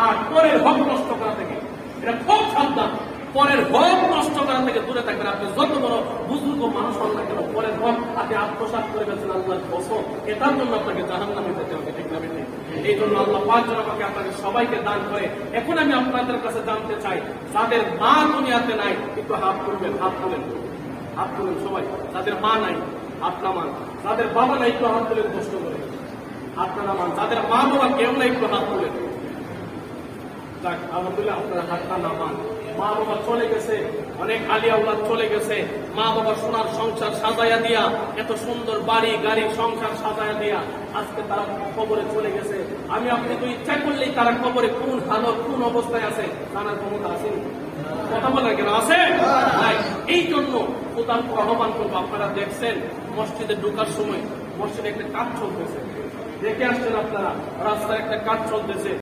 আর পরের হক নষ্ট করা থেকে এটা খুব সাবধান। পরের হক নষ্ট করা থেকে দূরে থাকবেন। আপনি যত বড় বুজুর্গ মানুষ হন না কেন, পরের হক আপনি আত্মসাৎ করে গেছেন আল্লাহর কসম, এটার জন্য আপনাকে জাহান্নামে যেতে হবে, ঠিক না বেঠিক? এই জন্য আল্লাহ পাক যেন আমাকে আপনাদের সবাইকে দান করে। এখন আমি আপনাদের কাছে জানতে চাই, যাদের মা দুনিয়াতে নাই একটু হাত তুলবেন, হাত তুলেন, হাত তুলেন সবাই। যাদের মা নাই হাত নামান, যাদের বাবা নাই একটু হাত তুলেন, কষ্ট করে হাতটা নামান। যাদের মা বাবা কেউ নাই একটু হাত তুলেন। যাক, আলহামদুলিল্লাহ, আপনারা হাতটা নামান। মা বাবা চলে গেছে, অনেক আলিয়া আওলাদ চলে গেছে। মা বাবা সোনার সংসার সাজাইয়া দিয়া, এত সুন্দর বাড়ি গাড়ি সংসার সাজাইয়া দিয়া আজকে তারা কবরে চলে গেছে। আমি আপনি তো ইচ্ছা করলেই তারা কবরে কোন হালত কোন অবস্থায় আছে জানার ক্ষমতা আছে? কথা বলার কেন আছে? এই জন্য প্রধান আহ্বান করবো, আপনারা দেখছেন মসজিদে ঢোকার সময় মসজিদে একটা কাজ চলতেছে, দেখে আসছেন আপনারা, রাস্তায় একটা কাজ চলতেছে।